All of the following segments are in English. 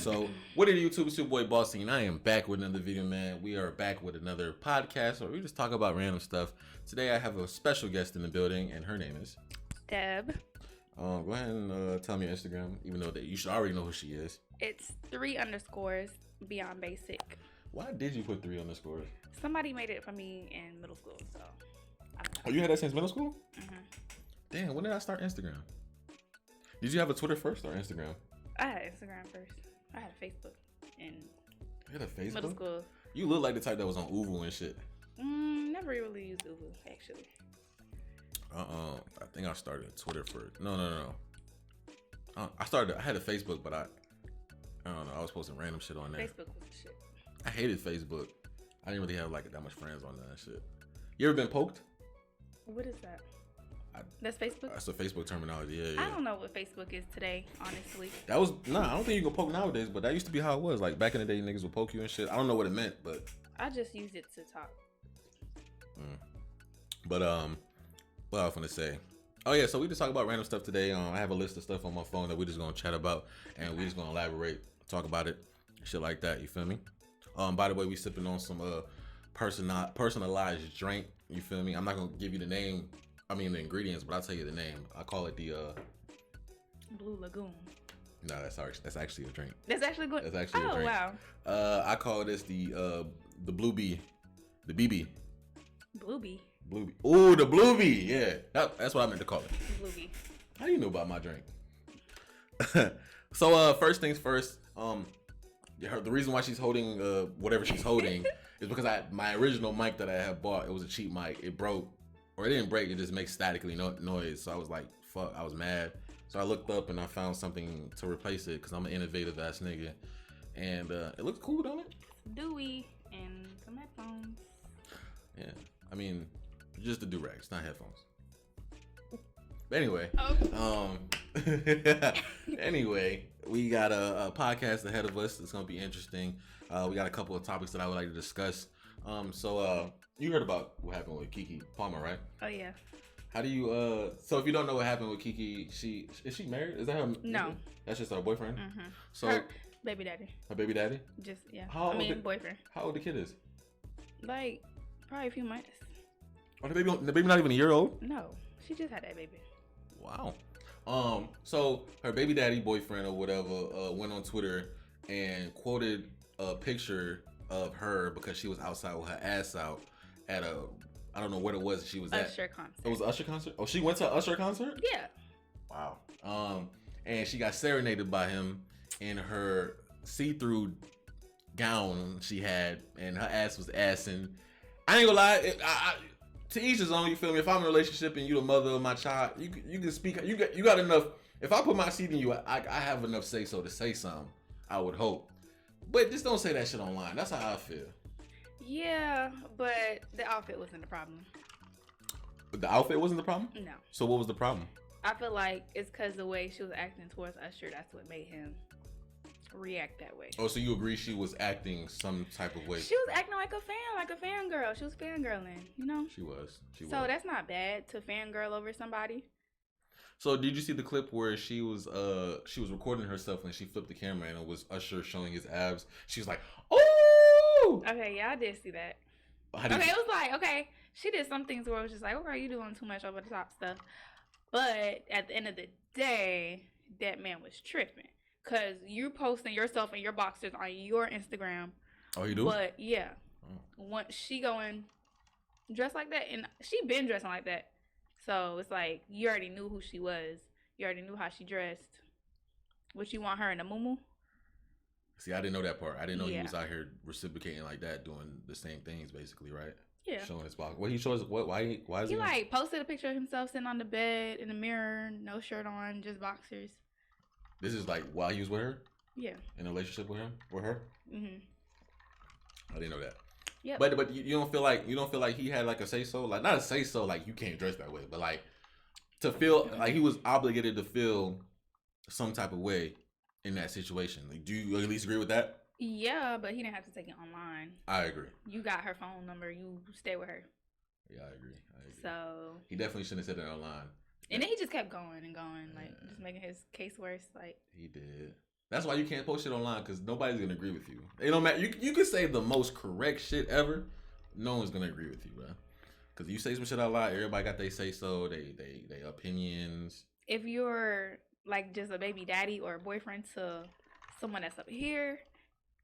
So, what are YouTube? It's your boy Bossy, and I am back with another video, man. We are back with another podcast where we just talk about random stuff. Today, I have a special guest in the building, and her name is Deb. Go ahead and tell me your Instagram, even though that you should already know who she is. It's 3_ beyond basic. Why did you put 3 underscores? Somebody made it for me in middle school, so. Oh, you had that since middle school? Mm-hmm. Damn, when did I start Instagram? Did you have a Twitter first or Instagram? I had Instagram first. I had a Facebook in You had a Facebook? middle school. You look like the type that was on Uvu and shit. Never really used Uvu, actually. I think I started Twitter first. No. I had a Facebook, but I don't know. I was posting random shit on there. Facebook was the shit. I hated Facebook. I didn't really have like that much friends on that shit. You ever been poked? What is that? That's Facebook? That's a Facebook terminology. Yeah. I don't know what Facebook is today, honestly. I don't think you can poke nowadays, but that used to be how it was. Like back in the day, niggas would poke you and shit. I don't know what it meant, but I just used it to talk. But what I was gonna say. Oh yeah, so we just talk about random stuff today. I have a list of stuff on my phone that we just gonna chat about, and we just gonna elaborate, talk about it, shit like that. You feel me? By the way, we sipping on some personalized drink. You feel me? I'm not gonna give you the name. I mean the ingredients, but I'll tell you the name. I call it the Blue Lagoon. No, that's actually a drink. That's actually good. That's actually a drink. Oh wow. I call this the Blue Bee, the BB. Blue Bee. Blue Bee. Ooh, the Blue Bee. Yeah, that's what I meant to call it. Blue Bee. How do you know about my drink? So first things first. The reason why she's holding whatever she's holding is because my original mic that I had bought, it was a cheap mic. It broke, or it didn't break. It just makes statically noise. So I was like, fuck. I was mad. So I looked up and I found something to replace it because I'm an innovative ass nigga, and it looks cool, don't it? Dewy and some headphones. Yeah, I mean, just the do-rags, not headphones. But anyway, anyway, we got a podcast ahead of us. It's gonna be interesting. We got a couple of topics that I would like to discuss. So you heard about what happened with Kiki Palmer, right? Oh yeah. How do you so if you don't know what happened with Kiki, is she married? Is that her? No. That's just her boyfriend. Mm-hmm. So her baby daddy. Her baby daddy? Just yeah. Boyfriend. How old the kid is? Like probably a few months. Oh, the baby not even a year old? No, she just had that baby. Wow. So her baby daddy boyfriend or whatever went on Twitter and quoted a picture of her because she was outside with her ass out at I don't know what it was she was at. Usher concert. It was an Usher concert? Oh, she went to an Usher concert? Yeah. Wow. And she got serenaded by him in her see-through gown she had, and her ass was assing. I ain't gonna lie, to each his own, you feel me? If I'm in a relationship and you the mother of my child, you can speak. You got enough. If I put my seed in you, I have enough say so to say something. I would hope, but just don't say that shit online. That's how I feel. Yeah, but the outfit wasn't the problem. The outfit wasn't the problem? No. So what was the problem? I feel like it's because the way she was acting towards Usher, that's what made him react that way. Oh, so you agree she was acting some type of way? She was acting like a fangirl. She was fangirling, you know? She was. So that's not bad to fangirl over somebody. So did you see the clip where she was recording herself and she flipped the camera and it was Usher showing his abs? She was like, "Oh!" Okay, yeah, I did see that. It was like, okay, she did some things where it was just like, okay, you doing too much over the top stuff. But at the end of the day, that man was tripping. Because you posting yourself and your boxers on your Instagram. Oh, you do? But, yeah. Once she going dressed like that, and she been dressing like that. So, it's like, you already knew who she was. You already knew how she dressed. What, you want her in a muumuu? See, I didn't know that part. I didn't know he was out here reciprocating like that, doing the same things, basically, right? Yeah. Showing his box. What he shows? What? Why is he like posted a picture of himself sitting on the bed in the mirror, no shirt on, just boxers. This is like while he was with her? Yeah. In a relationship with her? Mm-hmm. I didn't know that. Yeah. But you don't feel like he had like a say so, like not a say so like you can't dress that way, but like to feel like he was obligated to feel some type of way in that situation. Like, do you at least agree with that? Yeah, but he didn't have to take it online. I agree. You got her phone number. You stay with her. Yeah, I agree. So he definitely shouldn't have said it online. And then he just kept going and going, like just making his case worse. Like he did. That's why you can't post shit online because nobody's gonna agree with you. It don't matter. You can say the most correct shit ever. No one's gonna agree with you, bro. Because you say some shit out loud, everybody got they say so, they opinions. If you're like just a baby daddy or a boyfriend to someone that's up here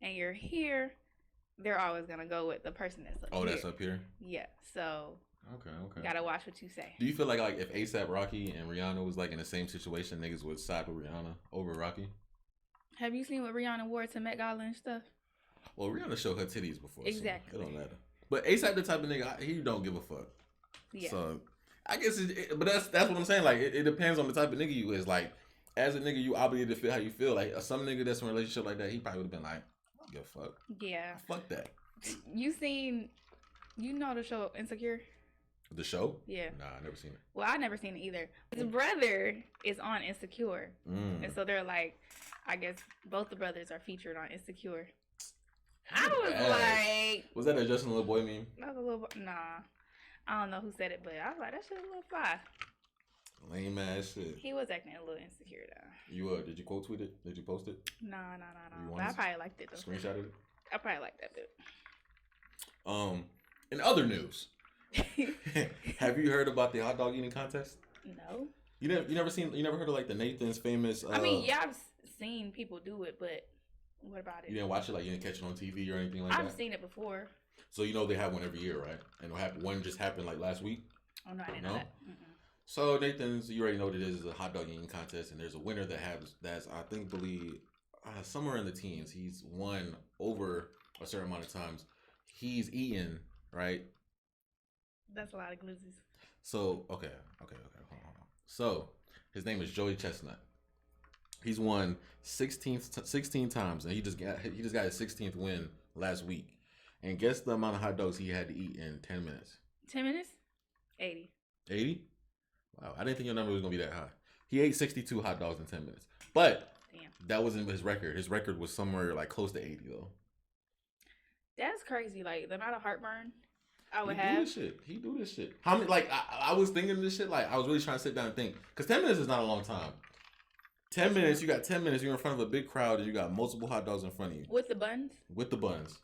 and you're here, they're always gonna go with the person that's up here. Oh, that's up here? Yeah. So okay. Gotta watch what you say. Do you feel like if ASAP Rocky and Rihanna was like in the same situation, niggas would side with Rihanna over Rocky? Have you seen what Rihanna wore to Met Gala and stuff? Well, Rihanna showed her titties before. Exactly. So it don't matter. But ASAP the type of nigga, he don't give a fuck. Yeah. So I guess but that's what I'm saying. Like it depends on the type of nigga you is. Like as a nigga, you obligated to feel how you feel. Like some nigga that's in a relationship like that, he probably would have been like, I don't give a fuck. Yeah. Fuck that. You know the show Insecure? The show? Yeah. Nah, I never seen it. Well, I never seen it either. His brother is on Insecure. And so they're like, I guess both the brothers are featured on Insecure. I was like... Was that a Justin Little Boy meme? That was a little... Nah. I don't know who said it, but I was like, that shit was a little fly. Lame ass shit. He was acting a little insecure though. You did you quote tweet it? Did you post it? No. But I probably liked it though. Screenshotted it? I probably liked that bit. In other news, have you heard about the hot dog eating contest? No. You never heard of like the Nathan's famous? I mean, yeah, I've seen people do it, but what about it? You didn't watch it, like you didn't catch it on TV or anything like that. I've seen it before. So you know they have one every year, right? And one just happened like last week. Oh no, I didn't know that. Mm-mm. So Nathan's, you already know what it is a hot dog eating contest, and there's a winner that's I believe somewhere in the teens. He's won over a certain amount of times. He's eaten, right? That's a lot of glizzies. So okay. Hold on. So his name is Joey Chestnut. He's won 16 times, and he just got his 16th win last week. And guess the amount of hot dogs he had to eat in 10 minutes. 10 minutes? 80. 80? Wow, I didn't think your number was gonna be that high. He ate 62 hot dogs in 10 minutes, but damn, that wasn't his record. His record was somewhere like close to 80 though. That's crazy. Like the amount of heartburn I would have. He do this shit. How many? Like I was thinking this shit. Like I was really trying to sit down and think, because 10 minutes is not a long time. 10 minutes, you got 10 minutes. You're in front of a big crowd, and you got multiple hot dogs in front of you. With the buns. With the buns.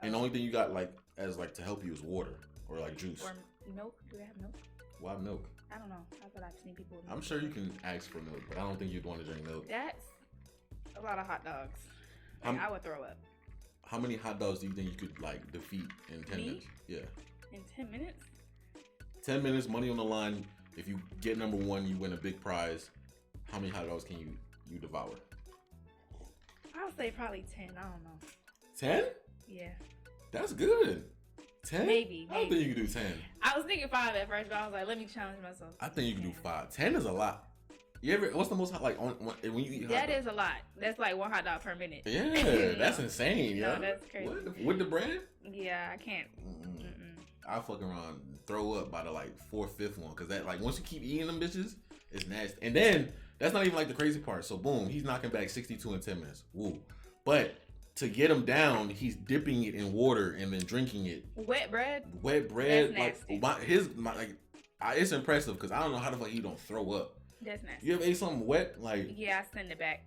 And the only thing you got to help you is water or like juice. Or milk. Do they have milk? Why milk? I don't know. I thought I've seen people with milk. I'm sure you can ask for milk, but I don't think you'd want to drink milk. That's a lot of hot dogs. Like, I would throw up. How many hot dogs do you think you could like defeat in 10 minutes? Yeah. In 10 minutes? 10 minutes, money on the line. If you get number one, you win a big prize. How many hot dogs can you devour? I would say probably 10. I don't know. 10? Yeah. That's good. 10? Maybe. I don't think you can do 10. I was thinking 5 at first, but I was like, let me challenge myself. I think you can do 5. 10 is a lot. What's the most hot, like when you eat hot That is a lot. That's like 1 hot dog per minute. Yeah, that's insane, yo. No, that's crazy. What? With the bread? Yeah, I can't. I'll fuck around and throw up by the like 4th, 5th one. Cause that like once you keep eating them bitches, it's nasty. And then that's not even like the crazy part. So boom, he's knocking back 62 in 10 minutes. Woo. But to get him down, he's dipping it in water and then drinking it. Wet bread? Wet bread. That's nasty. It's impressive because I don't know how the fuck he don't throw up. That's nasty. You ever ate something wet? Like yeah, I send it back.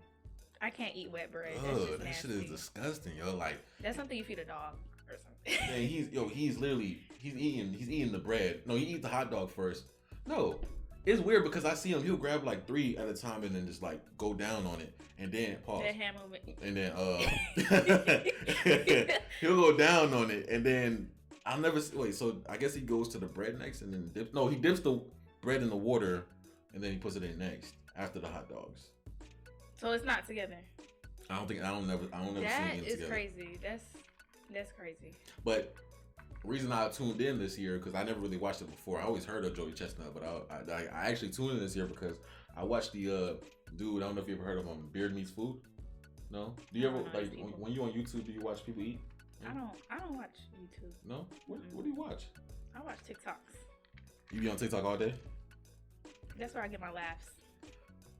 I can't eat wet bread. Ugh, that shit is disgusting, yo. Like that's something you feed a dog or something. Man, he's eating the bread. No, he eat the hot dog first. No. It's weird because I see him, he'll grab like 3 at a time and then just like go down on it and then pause. That hand movement. And then he'll go down on it and then I'll never see, wait, so I guess he goes to the bread next and then he dips the bread in the water and then he puts it in next after the hot dogs. So it's not together. I don't never see them together. That is crazy. That's crazy. But reason I tuned in this year because I never really watched it before. I always heard of Joey Chestnut, but I actually tuned in this year because I watched the dude. I don't know if you ever heard of him. Beard Meets Food. No. Do you ever like when you on YouTube? Do you watch people eat? I don't watch YouTube. No. What do you watch? I watch TikToks. You be on TikTok all day? That's where I get my laughs.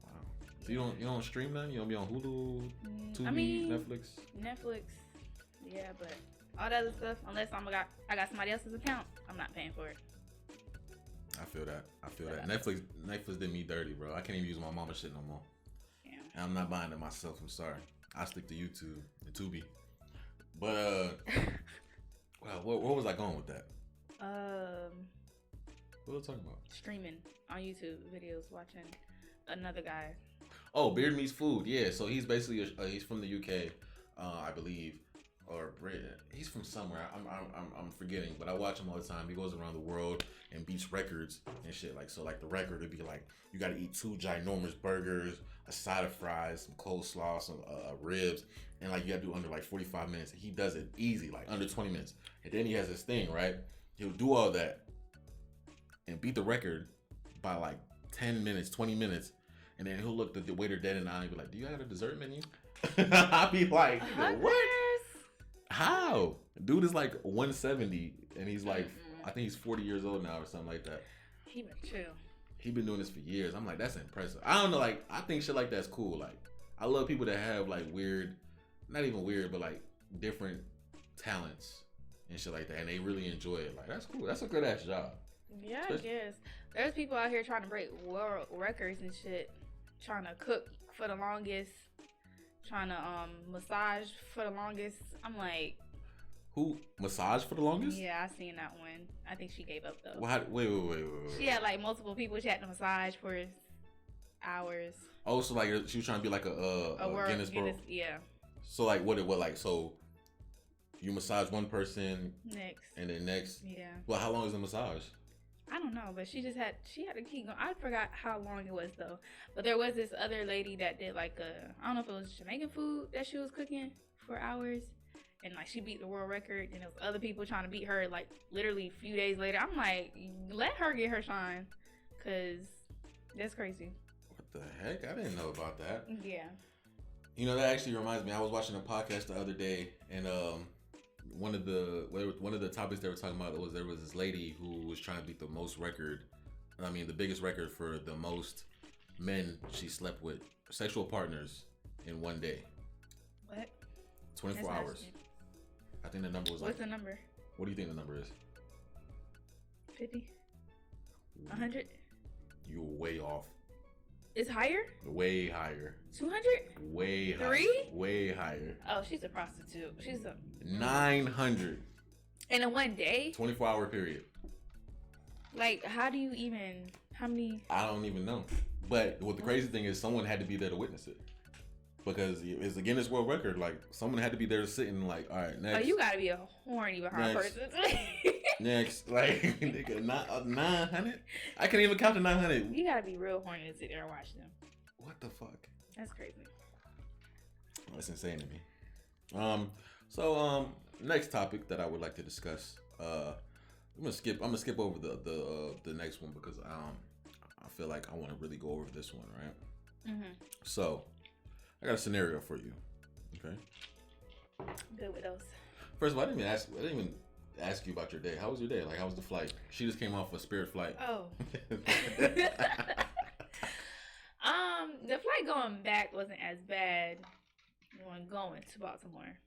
Wow. So you don't stream then? You don't be on Hulu, Tubi, Netflix. Yeah, but all that other stuff, unless I got somebody else's account, I'm not paying for it. I feel that. Netflix did me dirty, bro. I can't even use my mama's shit no more. Yeah. I'm not buying it myself. I'm sorry. I stick to YouTube and Tubi. But well, where was I going with that? What was I talking about? Streaming on YouTube videos, watching another guy. Oh, Beard Meets Food. Yeah, so he's basically he's from the UK, I believe, or Britain. He's from somewhere. I'm forgetting, but I watch him all the time. He goes around the world and beats records and shit. Like so, like the record would be like you got to eat 2 ginormous burgers, a side of fries, some coleslaw, some ribs, and like you got to do under like 45 minutes. He does it easy, like under 20 minutes. And then he has this thing, right? He'll do all that and beat the record by like 10 minutes, 20 minutes. And then he'll look the waiter dead in the eye and be like, "Do you have a dessert menu?" I'll be like, "What? How?" Dude is like 170 and he's like, I think he's 40 years old now or something like that. He been chill. He been doing this for years. I'm like, that's impressive. I don't know, like, I think shit like that's cool. Like, I love people that have like weird, not even weird, but like different talents and shit like that. And they really enjoy it. Like, that's cool. That's a good ass job. Yeah, I guess. There's people out here trying to break world records and shit. Trying to cook for the longest. Trying to massage for the longest. I'm like, who massage for the longest? Yeah, I seen that one. I think she gave up though. Well, wait. She had like multiple people she had to massage for hours. Oh, so like she was trying to be like a Guinness World. Yeah. So like what like so you massage one person next and then next. Yeah. Well, how long is the massage? I don't know, but she had to keep going. I forgot how long it was though. But there was this other lady that did like I don't know if it was Jamaican food that she was cooking for hours. And like she beat the world record, and there was other people trying to beat her like literally a few days later. I'm like, let her get her shine, cause that's crazy. What the heck? I didn't know about that. Yeah. You know, that actually reminds me. I was watching a podcast the other day, and one of the topics they were talking about was there was this lady who was trying to beat the biggest record for the most men she slept with, sexual partners, in one day. What? 24 hours. I think the number was What's the number? What do you think the number is? 50? 100? You're way off. It's higher? Way higher. 200? Way higher. 3? Way higher. Oh, she's a prostitute. She's a 900. In a one day? 24-hour period. Like, how many? I don't even know. But what the crazy thing is, someone had to be there to witness it. Because it's a Guinness World Record. Like, someone had to be there sitting like, all right, next. Oh, you gotta be a horny behind person. Next. Like, nigga, 900? I can't even count to 900. You gotta be real horny to sit there and watch them. What the fuck? That's crazy. That's insane to me. So, next topic that I would like to discuss. I'm gonna skip over the next one because I feel like I want to really go over this one, right? Mm-hmm. So, I got a scenario for you. Okay. Good with those. First of all, I didn't even ask you about your day. How was your day? Like, how was the flight? She just came off a Spirit flight. Oh. The flight going back wasn't as bad when going to Baltimore,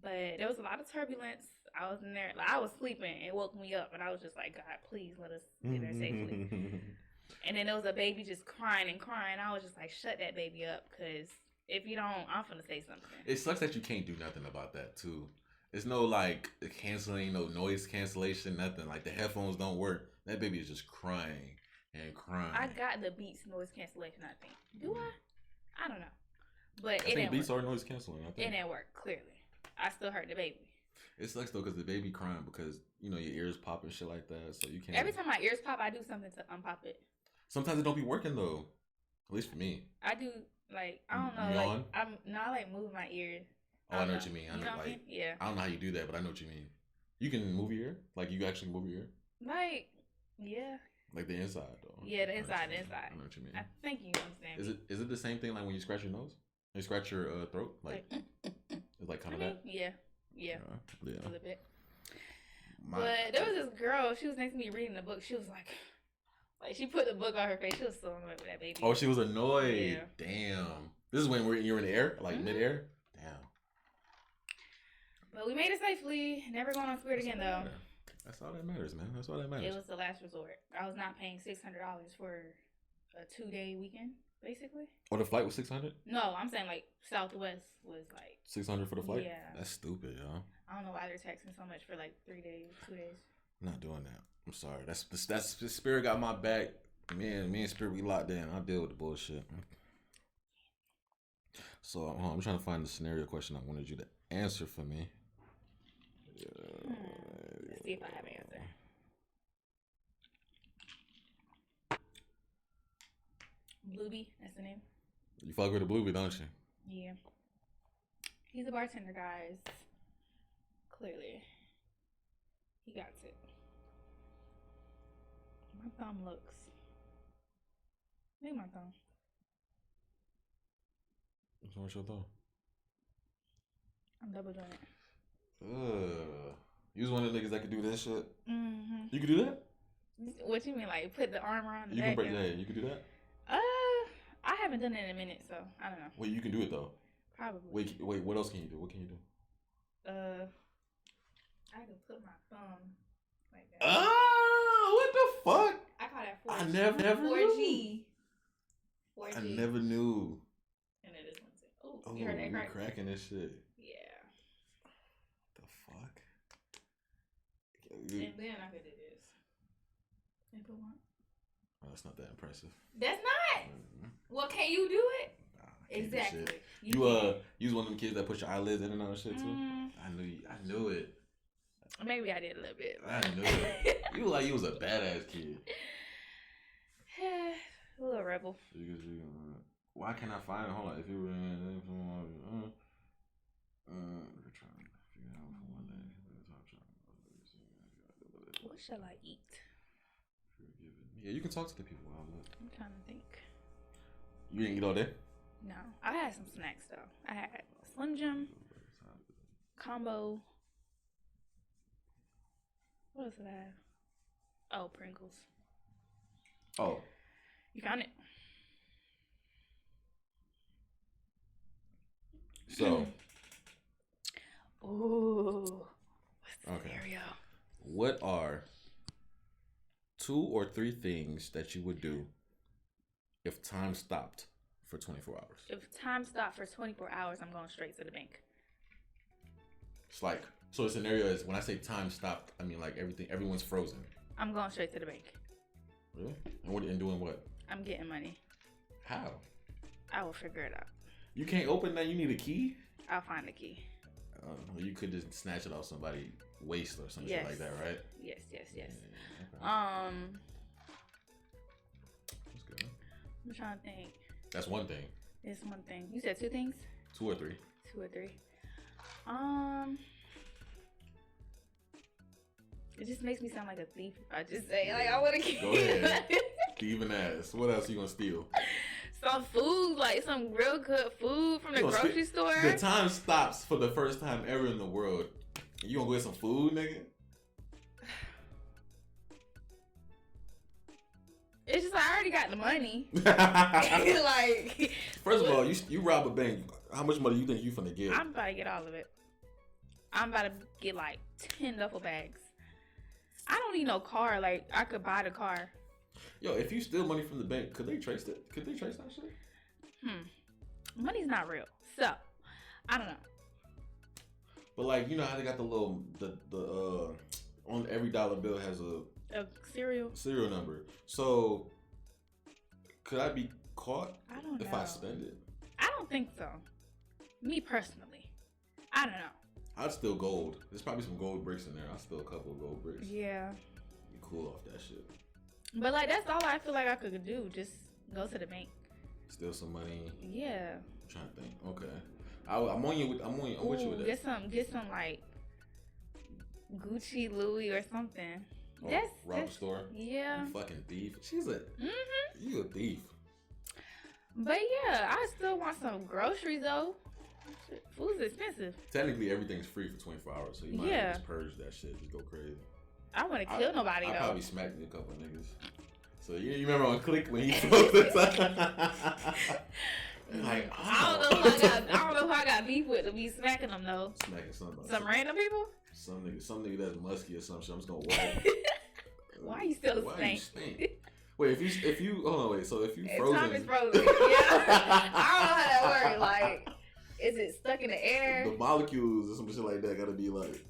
but there was a lot of turbulence. I was in there, like, I was sleeping. It woke me up, and I was just like, God, please let us get there safely. And then there was a baby just crying and crying. I was just like, shut that baby up, because if you don't, I'm finna say something. It sucks that you can't do nothing about that, too. There's no, like, canceling, no noise cancellation, nothing. Like, the headphones don't work. That baby is just crying and crying. I got the Beats noise cancellation, I think. Do I? I don't know. But I think Beats are noise canceling, I think. It didn't work, clearly. I still heard the baby. It sucks, though, because the baby crying because, you know, your ears pop and shit like that, so you can't. Every time my ears pop, I do something to unpop it. Sometimes it don't be working, though. At least for me. I do, like, I don't know. Yawn? Like, I like move my ears. Oh, I know what you mean. You know what I mean? Yeah. I don't know how you do that, but I know what you mean. You can move your ear? Like, you actually move your ear? Like, yeah. Like the inside, though. Yeah, the inside, I know what you mean. I think you understand. Is it the same thing like when you scratch your nose? You scratch your throat? Like it's like kind of that? Yeah. Yeah. A little bit. But there was this girl, she was next to me reading the book. She was like she put the book on her face. She was so annoyed with that baby. Oh, she was annoyed. Yeah. Damn. This is when you're in the air? Like midair? Damn. But we made it safely. Never going on Spirit again, though. That's all that matters, man. That's all that matters. It was the last resort. I was not paying $600 for a 2-day weekend. basically. Or the flight was 600? No, I'm saying like Southwest was like 600 for the flight? Yeah. That's stupid, yo. I don't know why they're taxing so much for like 3 days, 2 days. I'm not doing that. I'm sorry. That's Spirit got my back. Me and Spirit, we locked in. I'll deal with the bullshit. So I'm trying to find the scenario question I wanted you to answer for me. Let's see if I have an answer. Bluebee, that's the name. You fuck with the Bluebee, don't you? Yeah. He's a bartender, guys. Clearly. He got it. My thumb looks. Look at my thumb. What's wrong with your thumb? I'm double doing it. You was one of the niggas that could do that shit? Mm-hmm. You could do that? What you mean, like put the arm around the You back? can break, yeah, you could do that? I haven't done it in a minute, so I don't know. Wait, you can do it though? Probably. Wait, what else can you do? What can you do? I can put my thumb like that. What the fuck? I call that 4G. I never 4G. knew. 4G. I never knew. And it is one thing. Oh, you heard that crack? Cracking this shit. Yeah. The fuck? And then I could do this. And put one. Oh, that's not that impressive. That's not. Mm-hmm. Well, can you do it? Nah, I can't do Exactly. shit. You was one of them kids that put your eyelids in and all that shit too. I knew it. Maybe I did a little bit. I knew it. You look like you was a badass kid. A little rebel. Why can't I find it? Hold on. If you were in what shall I eat? Yeah, you can talk to the people. I'm trying to think. You didn't eat all day? No. I had some snacks though. I had Slim Jim, combo. What else did I have? Oh, Pringles. Oh. You found it? So. Ooh. What's the scenario? What are 2 or 3 things that you would do if time stopped for 24 hours? If time stopped for 24 hours, I'm going straight to the bank. It's like, so the scenario is when I say time stopped, I mean like everyone's frozen. I'm going straight to the bank. Really? And doing what? I'm getting money. How? I will figure it out. You can't open that? You need a key? I'll find the key. You could just snatch it off somebody's waist or something like that, right? Yes. Yeah, okay. That's good. I'm trying to think. That's one thing. It's one thing. You said 2 things? 2 or 3. 2 or 3. It just makes me sound like a thief if I just say like I want to keep. Go ahead. Thieving ass. What else you gonna steal? Some food, like some real good food from the grocery store. The time stops for the first time ever in the world. You gonna go get some food, nigga? It's just like I already got the money. Like, first of all, you rob a bank. How much money you think you finna get? I'm about to get all of it. I'm about to get like 10 duffel bags. I don't need no car. Like I could buy the car. Yo, if you steal money from the bank, could they trace it? Could they trace that shit? Money's not real, so I don't know. But like, you know how they got the little on every dollar bill has a serial number. So could I be caught if I spend it? I don't think so. Me personally, I don't know. I'd steal gold. There's probably some gold bricks in there. I'll steal a couple of gold bricks. Yeah. Be cool off that shit. But like that's all I feel like I could do. Just go to the bank. Steal some money. Yeah. I'm trying to think. Okay. I'm with you with that. Get some like Gucci, Louis, or something. Oh, rob a store. Yeah. You fucking thief. You a thief. But yeah, I still want some groceries though. Food's expensive. Technically, everything's free for 24 hours, so you might as well just purge that shit. Just go crazy. I want to kill nobody though. I probably smacked a couple of niggas. So you remember on Click when he broke the time? Like, I don't know if I got beef with to be smacking them though. Smacking somebody. Some random people? Some nigga that's musky or some shit. I'm just gonna walk. Why you still stink? Wait, if you hold on, wait. So if you frozen, time is frozen. Yeah, I don't know how that works. Like, is it stuck in the air? The molecules or some shit like that gotta be like.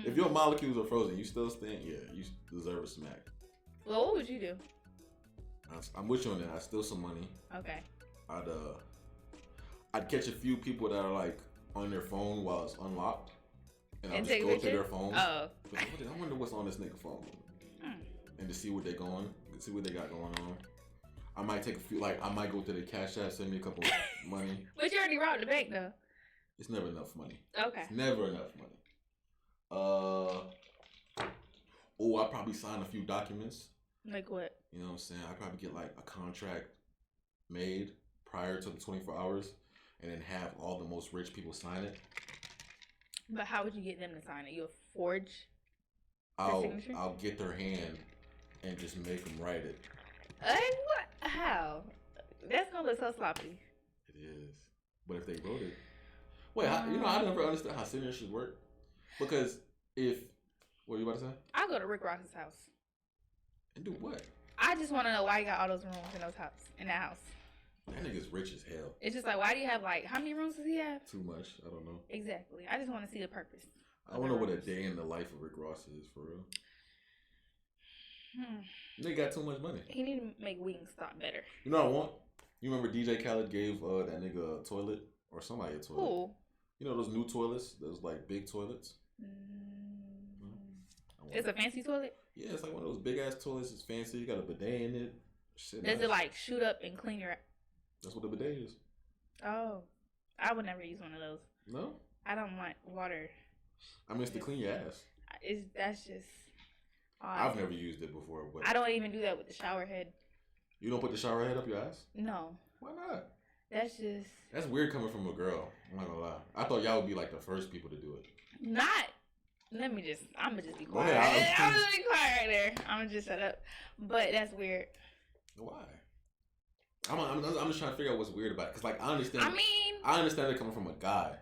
If your molecules are frozen, you still stand. Yeah, you deserve a smack. Well, what would you do? I'm with you on that. I'd steal some money. Okay. I'd catch a few people that are like on their phone while it's unlocked, and I'll just go to their phone. Oh. I wonder what's on this nigga phone, and to see what they got going on. I might take a few. Like I might go to the Cashapp, send me a couple money. But you already robbed the bank though. It's never enough money. Okay. It's never enough money. I'd probably sign a few documents. Like what? You know what I'm saying? I'd probably get like a contract made prior to the 24 hours and then have all the most rich people sign it. But how would you get them to sign it? You'll forge I'll get their hand and just make them write it. What? How? That's gonna look so sloppy. It is. But if they wrote it... Wait, I never understood how signatures work. Because what are you about to say? I'll go to Rick Ross's house. And do what? I just want to know why you got all those rooms in that house. That nigga's rich as hell. It's just like, why do you have like, how many rooms does he have? Too much. I don't know. Exactly. I just want to see the purpose. I want to know what a day in the life of Rick Ross is, for real. They got too much money. He need to make Wingstop better. You know what I want? You remember DJ Khaled gave that nigga a toilet? Or somebody a toilet. Who? You know those new toilets? Those like big toilets? It's a fancy toilet? Yeah, it's like one of those big ass toilets. It's fancy. You got a bidet in it. Shit, Does it like shoot up and clean your... That's what the bidet is. Oh. I would never use one of those. No? I don't want water. I mean, it's to clean your ass. That's just... I've never used it before, but... I don't even do that with the shower head. You don't put the shower head up your ass? No. Why not? That's just... That's weird coming from a girl. I'm not gonna lie. I thought y'all would be like the first people to do it. Not... I'm gonna just be quiet. I'm gonna be quiet right there. I'm gonna just shut up. But that's weird. Why? I'm just trying to figure out what's weird about it. Cause like I understand it coming from a guy,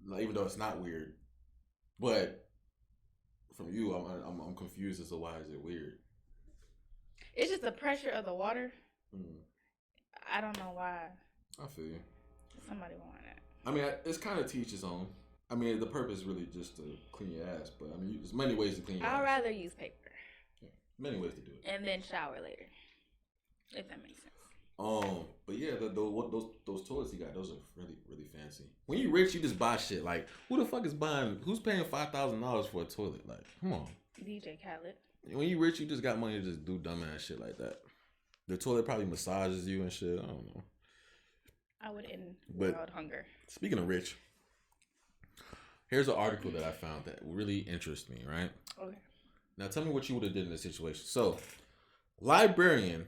like, even though it's not weird. But from you, I'm confused as to why is it weird. It's just the pressure of the water. I don't know why. I feel you. Somebody wanted it. I mean, it's kind of to each his own. I mean, the purpose is really just to clean your ass, but I mean, there's many ways to clean your ass. I'd rather use paper. Yeah, many ways to do it. And then shower later, if that makes sense. But yeah, those toilets you got, those are really, really fancy. When you rich, you just buy shit. Like, who the fuck is buying? Who's paying $5,000 for a toilet? Like, come on. DJ Khaled. When you rich, you just got money to just do dumbass shit like that. The toilet probably massages you and shit. I don't know. I would end world hunger. Speaking of rich. Here's an article that I found that really interests me, right? Okay. Now tell me what you would have did in this situation. So, librarian.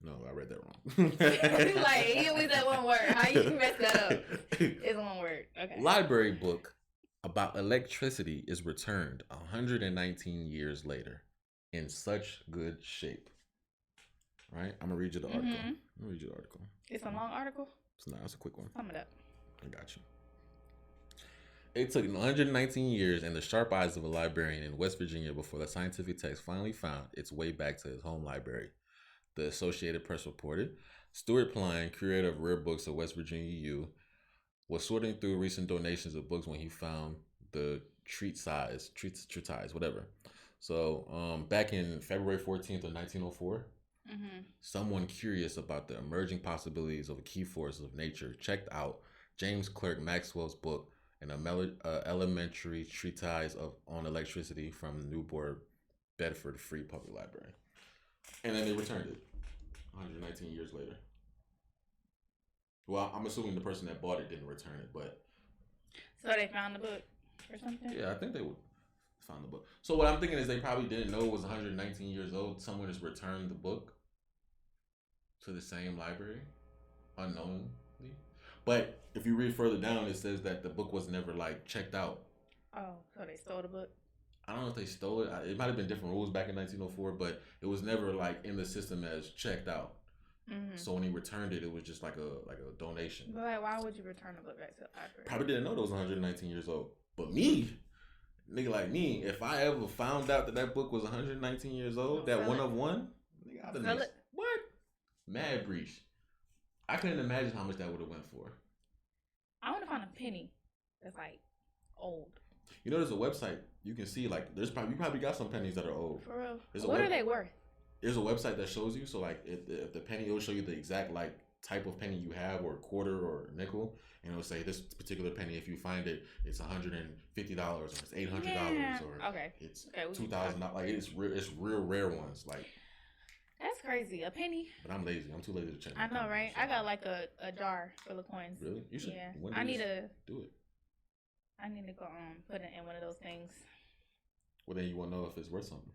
No, I read that wrong. Like, he only said one word. How you mess that up? It's one word. Okay. Library book about electricity is returned 119 years later in such good shape. Right? I'm going to read you the article. It's a long article? It's a quick one. Sum it up. I got you. It took 119 years and the sharp eyes of a librarian in West Virginia before the scientific text finally found its way back to his home library. The Associated Press reported. Stuart Pline, curator of rare books at West Virginia U, was sorting through recent donations of books when he found the treatise, whatever. So back in February 14th of 1904, someone curious about the emerging possibilities of a key force of nature checked out James Clerk Maxwell's book, an elementary treatise on electricity from Newport, Bedford Free Public Library. And then they returned it 119 years later. Well, I'm assuming the person that bought it didn't return it, but... So they found the book or something? Yeah, I think they would find the book. So what I'm thinking is they probably didn't know it was 119 years old. Someone just returned the book to the same library unknowingly. But if you read further down, it says that the book was never like checked out. Oh, so they stole the book? I don't know if they stole it. It might have been different rules back in 1904, but it was never like in the system as checked out. So when he returned it, it was just like a donation. But like, why would you return the book back to the library? Probably didn't know it was 119 years old. But me, nigga like me, if I ever found out that book was 119 years old, that one of one, nigga, got the next. What? Mad breach. I couldn't imagine how much that would have went for. I want to find a penny that's like old. You know, there's a website you can see like you probably got some pennies that are old. For real. What are they worth? There's a website that shows you. So like if the penny, it'll show you the exact like type of penny you have, or quarter or nickel, and it'll say this particular penny. If you find it, it's $150 or it's $800 or it's $2,000. Like it's real rare ones. Like that's crazy. A penny. But I'm lazy. I'm too lazy to check. I know, right? I got like a jar full of coins. Really? You should. Yeah. I need to do it. I need to go put it in one of those things. Well, then you won't know if it's worth something.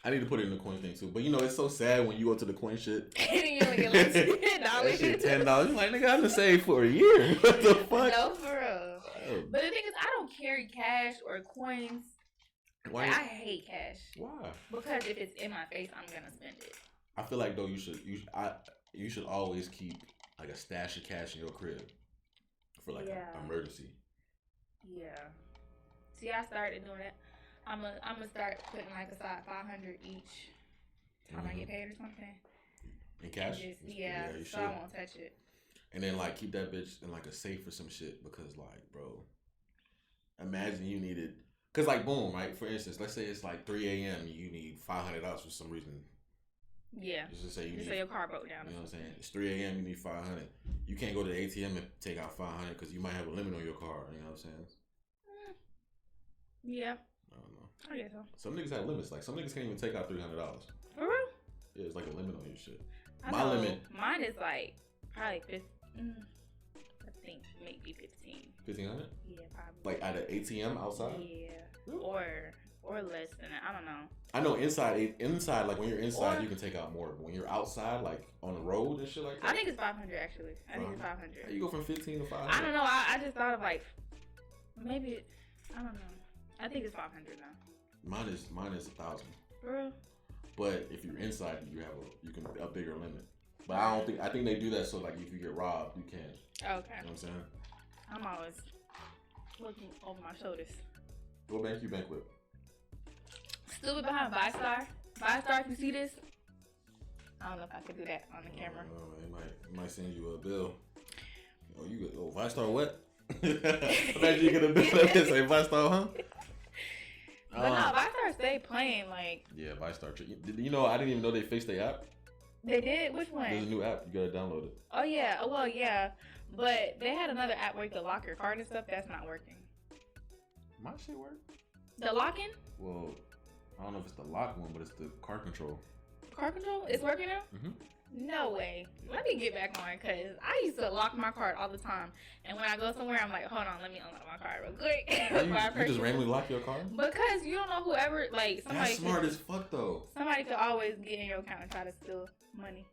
I need to put it in the coin thing too. But you know, it's so sad when you go to the coin shit. And you only get like $10. That shit $10. You're like, nigga, I've been saved for a year. What the fuck? No, for real. Oh. But the thing is, I don't carry cash or coins. Why? Like, I hate cash. Why? Because if it's in my face, I'm gonna spend it. I feel like though you should always keep like a stash of cash in your crib for like an emergency. Yeah. See, I started doing that. I'm gonna start putting like aside $500 each time I get paid or something. In cash? Yeah, you so should. I won't touch it. And then like keep that bitch in like a safe or some shit, because like, bro, imagine you needed, cause like boom, right? For instance, let's say it's like 3 a.m. You need $500 for some reason. Yeah. Just to say your car broke down. You know what I'm saying? It's 3 a.m. You need $500. You can't go to the ATM and take out $500 because you might have a limit on your car. You know what I'm saying? Yeah. I don't know. I guess so. Some niggas have limits. Like some niggas can't even take out $300. For real? Yeah, it's like a limit on your shit. Mine is like probably 15. I think maybe 15. 1,500? Yeah, probably. Like at an ATM outside? Yeah. Really? Or less than that. I don't know. I know inside, like when you're inside, you can take out more. But when you're outside, like on the road and shit like that. I think it's 500 actually. I think it's 500. How you go from 15 to 500? I don't know. I just thought of like maybe I don't know. I think it's 500 now. Mine is 1,000. For real? But if you're inside, you can a bigger limit. But I think they do that so like if you get robbed, you can. Okay. You know what I'm saying? I'm always looking over my shoulders. What bank you bank with? Stupid behind ViStar. ViStar, if you see this, I don't know if I could do that on the camera. It might send you a bill. ViStar what? Imagine you get a bill that say ViStar, huh? But no, ViStar stay playing like. Yeah, ViStar. You know, I didn't even know they fixed their app. They did? Which one? There's a new app. You gotta download it. Oh yeah. Well, yeah. But they had another app where you could lock your card and stuff. That's not working. My shit work? The locking? Well, I don't know if it's the lock one, but it's the car control. Car control? It's working now? Mm-hmm. No way. Let me get back on, because I used to lock my card all the time. And when I go somewhere, I'm like, hold on, let me unlock my card real quick. You just randomly lock your card? Because you don't know whoever, like, somebody. That's smart as fuck, though. Somebody could always get in your account and try to steal money.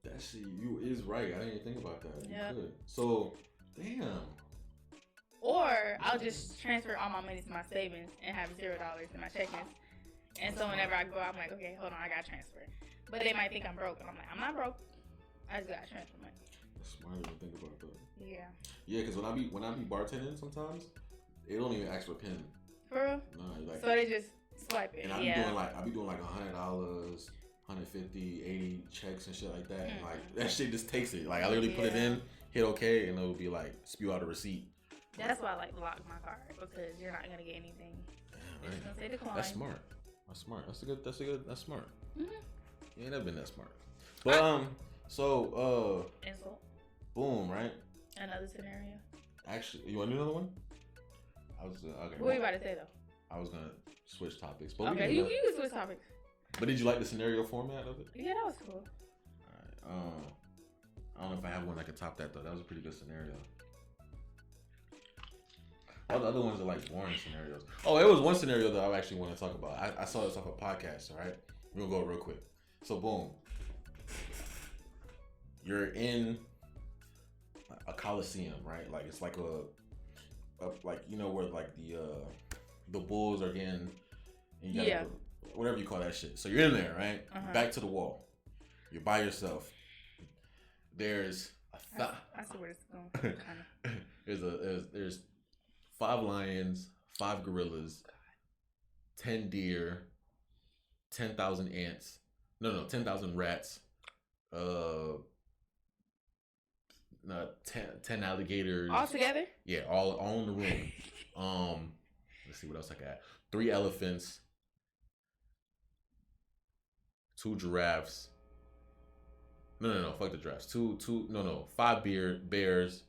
That shit, you is right. I didn't even think about that. Yeah. You could. So, damn. Or I'll just transfer all my money to my savings and have $0 in my checkings. And so whenever I go out, I'm like, okay, hold on, I got to transfer. But they might think I'm broke. And I'm like, I'm not broke. I just got to transfer money. That's smart to think about that. Yeah. Yeah, because when I be bartending sometimes, they don't even ask for a PIN. For real? No, like, so they just swipe it. And I be doing like $100, 150, 80 checks and shit like that. And like that shit just takes it. Like I literally put it in, hit okay, and it'll be like spew out a receipt. That's why I like to lock my card, because you're not gonna get anything. Yeah, right. It's gonna say decline. That's smart. That's smart. That's smart. Mm-hmm. You ain't never been that smart. But insult. Boom, right? Another scenario. Actually, you want to do another one? I was okay. What were you about to say though? I was gonna switch topics. But okay, you can switch topics. But did you like the scenario format of it? Yeah, that was cool. Alright. I don't know if I have one that could top that though. That was a pretty good scenario. All the other ones are like boring scenarios. Oh, it was one scenario that I actually want to talk about. I saw this off a podcast, all right? We're going to go real quick. So, boom. You're in a Coliseum, right? Like, it's like a like, you know, where like the bulls are getting, and you got whatever you call that shit. So you're in there, right? Uh-huh. Back to the wall. You're by yourself. There's I see where it's going. Kind of. There's 5 lions, 5 gorillas, 10 deer, 10,000 ants. No, 10,000 rats. No, 10 alligators. All together? Yeah, all in the room. Let's see what else I got. 3 elephants. 2 giraffes. No, fuck the giraffes. 5 bears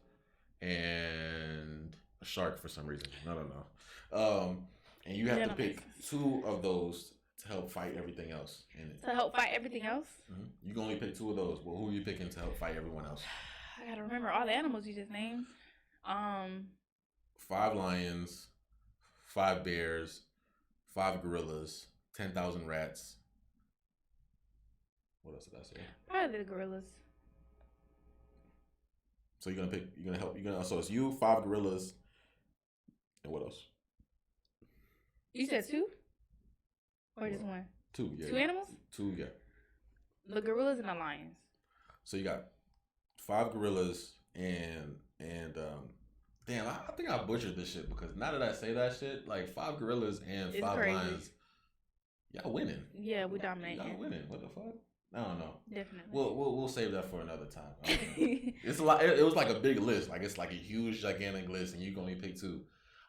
and a shark for some reason. I don't know. And you have to pick 2 of those to help fight everything else in it. To help fight everything else? Mm-hmm. You can only pick 2 of those. Well, who are you picking to help fight everyone else? I gotta remember all the animals you just named. 5 lions, 5 bears, 5 gorillas, 10,000 rats. What else did I say? Probably the gorillas. So so it's you, 5 gorillas, and what else? You said 2? Or just 1? 2, yeah. 2 animals? 2, yeah. The gorillas and the lions. So you got 5 gorillas and damn, I think I butchered this shit because now that I say that shit, like 5 gorillas and 5 lions, y'all winning. Yeah, we dominating. Y'all winning. What the fuck? I don't know. Definitely. We'll save that for another time. It's a lot. It was like a big list. Like it's like a huge, gigantic list, and you can only pick 2.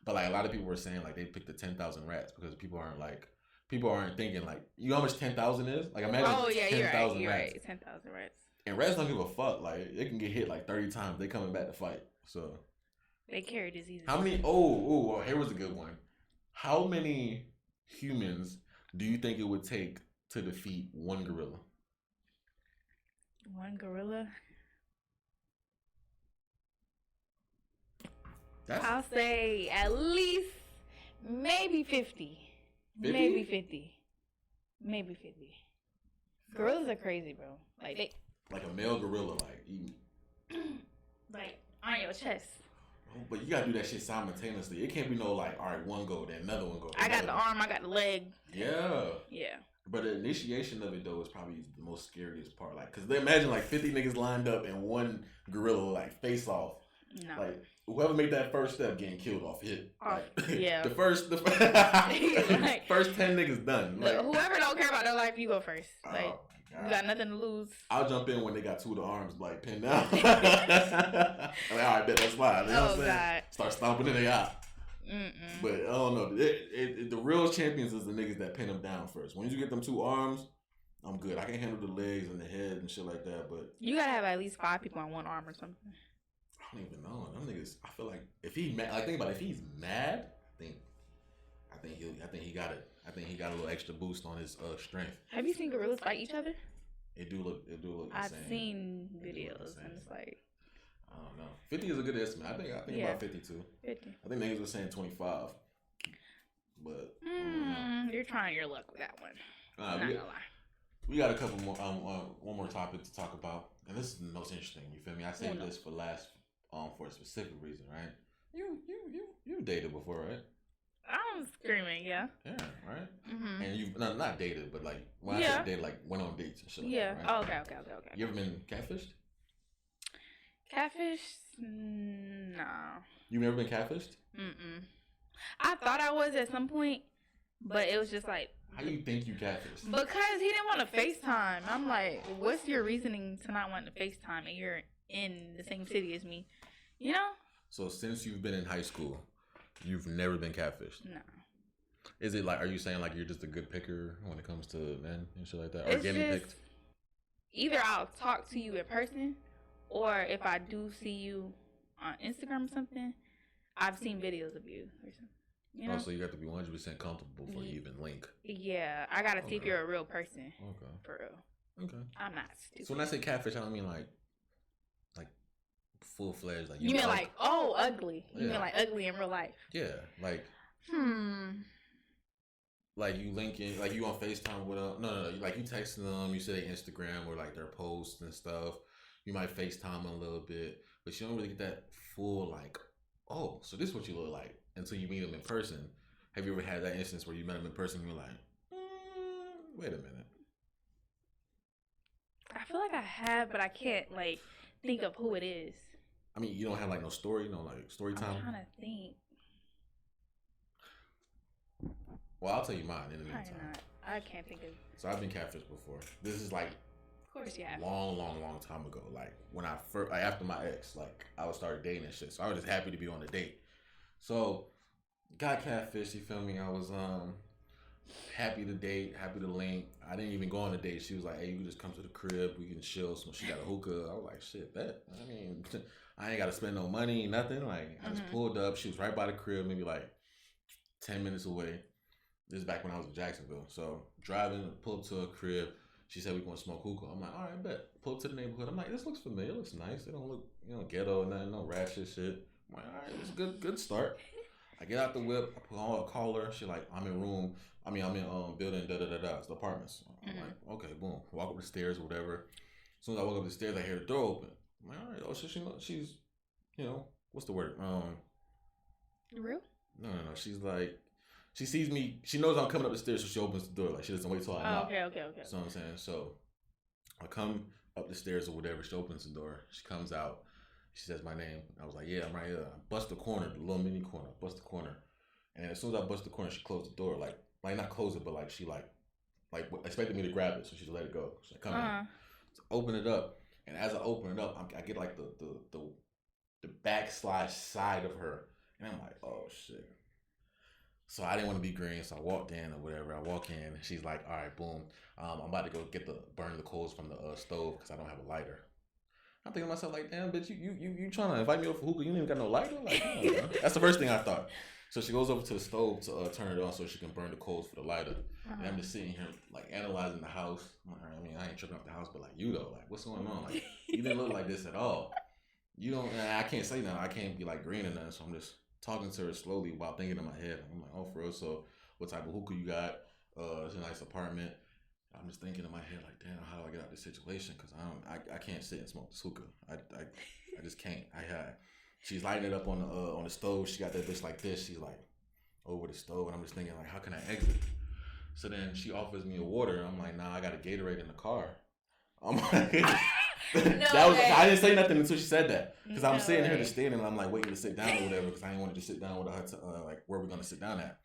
But like a lot of people were saying, like they picked the 10,000 rats because people aren't thinking like, you know how much 10,000 is? Like imagine 10,000 you're rats. Right. 10,000 rats. And rats don't give a fuck. Like they can get hit like 30 times. They coming back to fight. So they carry diseases. How many? Oh, here was a good one. How many humans do you think it would take to defeat 1 gorilla? 1 gorilla? I'll say at least maybe 50. 50? Maybe 50. Gorillas are crazy, bro. Like a male gorilla, like eating. Like on your chest. Oh, but you gotta do that shit simultaneously. It can't be no like, all right, one go, then another one go. I got the arm, I got the leg. Yeah. But the initiation of it though is probably the most scariest part. Like, cause they imagine like 50 niggas lined up and 1 gorilla like face off. No. Like whoever made that first step getting killed off hit. Yeah. the first first 10 niggas done. Like, whoever don't care about their life, you go first. Like you got nothing to lose. I'll jump in when they got 2 of the arms like pinned down. I'm like, all right, bet that's fine. You know what I'm saying? God. Start stomping in their eye. But I don't know. The real champions is the niggas that pin them down first. Once you get them 2 arms, I'm good. I can handle the legs and the head and shit like that. But you gotta have at least 5 people on 1 arm or something. I don't even know. Them niggas. I feel like if he mad, like think about it, if he's mad, I think he got it. I think he got a little extra boost on his strength. Have you seen gorillas fight each other? It do look. I've seen videos and it's like. I don't know. 50 is a good estimate. I think about 52. 50. I think niggas were saying 25. But you're trying your luck with that one. I'm not gonna lie. We got a couple more. One more topic to talk about, and this is the most interesting. You feel me? I saved this for last. For a specific reason, right? You dated before, right? I'm screaming, yeah. Yeah, right. Mm-hmm. And you've not dated, but like when I say dated, like went on dates and shit. Yeah. Like that, right? Oh, okay. You ever been catfished? Catfish? No. You never been catfished? I thought I was at some point, but it was just like. How do you think you catfished? Because he didn't want to FaceTime. I'm like, what's your reasoning to not wanting to FaceTime and you're in the same city as me? You know? So since you've been in high school, you've never been catfished? No. Is it like, are you saying like you're just a good picker when it comes to men and shit like that? Or it's getting just, picked? Either I'll talk to you in person, or if I do see you on Instagram or something, I've seen videos of you or something. You know? Oh, so you got to be 100% comfortable before you even link. Yeah, I got to see if you're a real person. Okay. For real. Okay. I'm not stupid. So when I say catfish, I don't mean like full fledged. Like you mean like ugly? You mean like ugly in real life? Yeah, like like you linking, like you on FaceTime with them. No, like you texting them. You say their Instagram or like their posts and stuff. You might FaceTime them a little bit, but you don't really get that full like, oh, so this is what you look like until you meet them in person. Have you ever had that instance where you met them in person and you're like, wait a minute? I feel like I have, but I can't like think of who it is. I mean, you don't have like no story, no like story time? I'm trying to think. Well, I'll tell you mine in the meantime. I can't think of. So I've been catfished before. This is like, of course, yeah. Long time ago. Like when I first, like after my ex, like I was started dating and shit. So I was just happy to be on a date. So got catfished. You feel me? I was happy to date, happy to link. I didn't even go on a date. She was like, "Hey, you can just come to the crib. We can chill." So she got a hookah. I was like, "Shit, bet." I mean, I ain't got to spend no money, nothing. Like I just pulled up. She was right by the crib, maybe like 10 minutes away. This is back when I was in Jacksonville. So driving, pull up to a crib. She said we gonna smoke hookah. I'm like, all right, bet. Pull up to the neighborhood. I'm like, this looks familiar. It looks nice. It don't look, ghetto or nothing. No ratchet shit. I'm like, all right, it's good start. I get out the whip. I put on a caller. She like, I'm in building It's the apartments. I'm like, okay, boom. Walk up the stairs or whatever. As soon as I walk up the stairs, I hear the door open. I'm like, all right. Oh, so she's, what's the word? Real? No. She's like. She sees me. She knows I'm coming up the stairs, so she opens the door. Like she doesn't wait till I knock. Okay. You know what I'm saying? So I come up the stairs or whatever. She opens the door. She comes out. She says my name. I was like, yeah, I'm right here. I bust the corner, the little mini corner. Bust the corner, and as soon as I bust the corner, she closed the door. Like not close it, but like she like expected me to grab it, so she just let it go. She's like, come in. So open it up, and as I open it up, I get like the backslash side of her, and I'm like, oh shit. So I didn't want to be green, so I walked in or whatever. I walk in, and she's like, all right, boom. I'm about to go burn the coals from the stove because I don't have a lighter. I'm thinking to myself, like, damn, bitch, you trying to invite me over for hookah? You ain't even got no lighter? Like, that's the first thing I thought. So she goes over to the stove to turn it on so she can burn the coals for the lighter. And I'm just sitting here, like, analyzing the house. I mean, I ain't tripping up the house, but, like, you, though, like, what's going on? Like, you didn't look like this at all. You don't, I can't say nothing. I can't be, like, green or nothing, so I'm just talking to her slowly while thinking in my head. I'm like, oh, for real? So what type of hookah you got? It's a nice apartment. I'm just thinking in my head, like, damn, how do I get out of this situation? Because I can't sit and smoke this hookah. I just can't. She's lighting it up on the stove. She got that bitch like this. She's like over the stove, and I'm just thinking, like, how can I exit? So then she offers me a water. I'm like, nah, I got a Gatorade in the car. I'm like, I didn't say nothing until she said that, because I'm sitting here just standing, and I'm like waiting to sit down or whatever, because I didn't want to just sit down with her to, like, where we're gonna sit down at.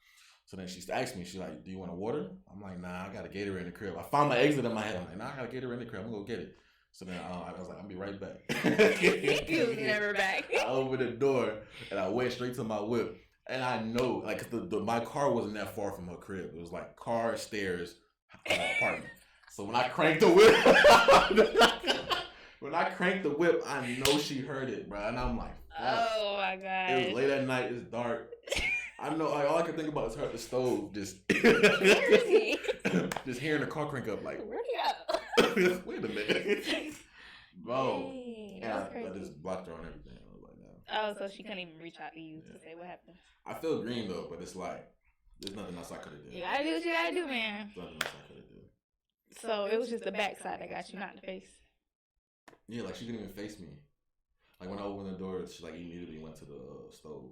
So then she asked me, she's like, do you want a water? I'm like, nah, I got a Gatorade in the crib. I found my exit in my head. I'm like, nah, I got a Gatorade in the crib. I'm gonna go get it. So then I was like, I'll be right back. He was never back. I opened the door and I went straight to my whip. And I know, like, my car wasn't that far from her crib. It was like car, stairs, apartment. So when I cranked the whip, I know she heard it, bro. And I'm like, fuck. Oh my God. It was late at night. It's dark. I know, all I can think about is her at the stove, just just hearing the car crank up, like, where'd he go? Wait a minute, bro. Dang, And I just blocked her on everything. I was like, no. Oh, so she couldn't even reach out to you to say what happened. I feel green though, but it's like there's nothing else I could have done. You gotta do what you gotta do, man. There's nothing else I could have done. So it was just the backside that got you, not the face. Yeah, like she couldn't even face me. Like when I opened the door, she like immediately went to the stove.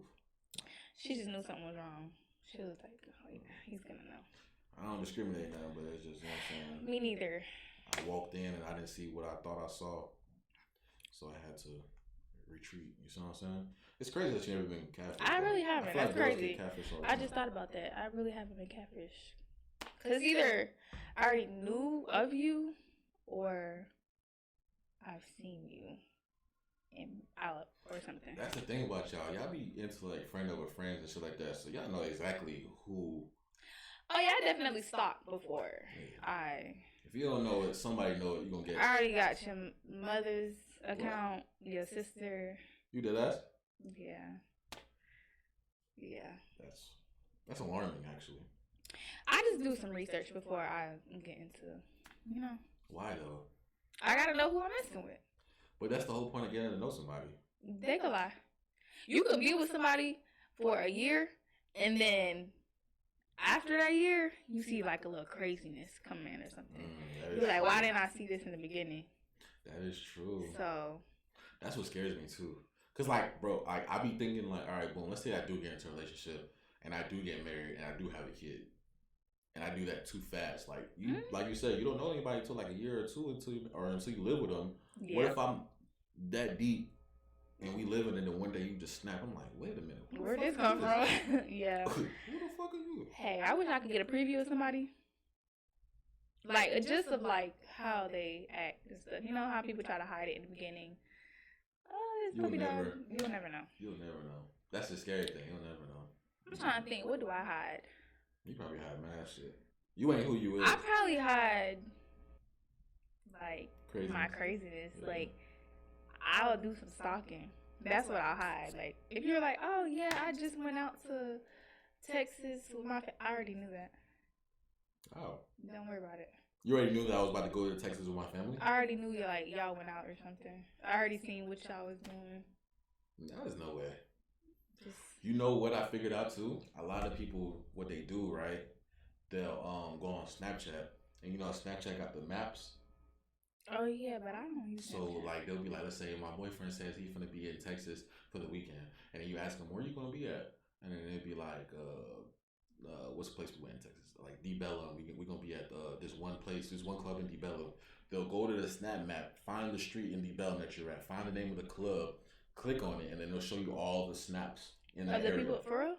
She just knew something was wrong. She was like, oh, yeah, he's gonna know. I don't discriminate now, but it's just, you know what I'm saying? Me neither. I walked in and I didn't see what I thought I saw. So I had to retreat. You see what I'm saying? It's crazy that you never been catfished. I really haven't. That's crazy. I just thought thought about that. I really haven't been catfished. Because either I already knew of you or I've seen you out or something. That's the thing about y'all. Y'all be into like friend over friends and shit like that. So y'all know exactly who. Oh yeah, I definitely stalked before. Yeah. If you don't know it, somebody know it. You gonna get it. I already got your mother's account, your sister. You did that? Yeah. Yeah. That's alarming, actually. I just do some research before I get into, Why though? I gotta know who I'm messing with. But that's the whole point of getting to know somebody. They could lie. You could be with somebody for a year, and then after that year, you see like a little craziness come in or something. You're like, why didn't I see this in the beginning? That is true. So that's what scares me too. Cause like, bro, I be thinking like, all right, boom. Let's say I do get into a relationship, and I do get married, and I do have a kid, and I do that too fast. Like like you said, you don't know anybody until like a year or two until you live with them. Yeah. What if I'm that deep and we live in it, and one day you just snap? I'm like, wait a minute, where'd this come from? Yeah. Who the fuck are you? Hey, I wish I could get a preview of somebody. Like, just of, like, how they act and stuff. You know how people try to hide it in the beginning? Oh, it's puppy dog. You'll never know. You'll never know. That's the scary thing. You'll never know. I'm trying to think. What do I hide? You probably hide mad shit. You ain't who you is. I probably hide, like, craziness. My craziness. Yeah. Like, I'll do some stalking. That's what I'll hide. Like, if you're like, oh, yeah, I just went out to Texas with my I already knew that. Oh. Don't worry about it. You already knew that I was about to go to Texas with my family? I already knew y'all went out or something. I already seen what y'all was doing. There's no way. You know what I figured out too? A lot of people, what they do, right? They'll go on Snapchat, and you know Snapchat got the maps. Oh yeah, but I don't use So Snapchat. Like they'll be like, let's say my boyfriend says he's gonna be in Texas for the weekend, and then you ask him where you gonna be at, and then they'd be like, what's the place we went in Texas? Like DeBella, we gonna be at this one place, this one club in DeBella. They'll go to the Snap map, find the street in DeBella that you're at, find the name of the club, click on it, and then they'll show you all the snaps in that area. People for real?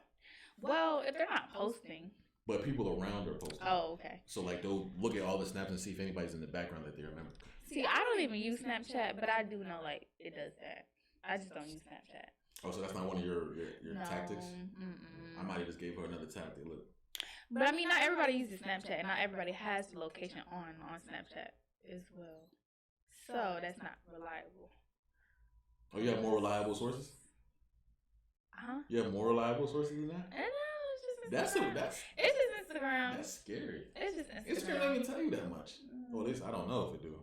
Well, if they're not posting. But people around are posting. Oh, okay. So like they'll look at all the snaps and see if anybody's in the background that they remember. See, I don't even use Snapchat, but I do know like it does that. I just don't use Snapchat. Oh, so that's not one of your no, tactics? I might have just gave her another tactic. Look. But I mean, not everybody uses Snapchat, and not everybody has the location on Snapchat as well. So that's not reliable. Oh, you have more reliable sources? Huh? You have more reliable sources than that? No, it's just Instagram. It's just Instagram. That's scary. It's just Instagram. Instagram don't even tell you that much. Well, at least I don't know if it do.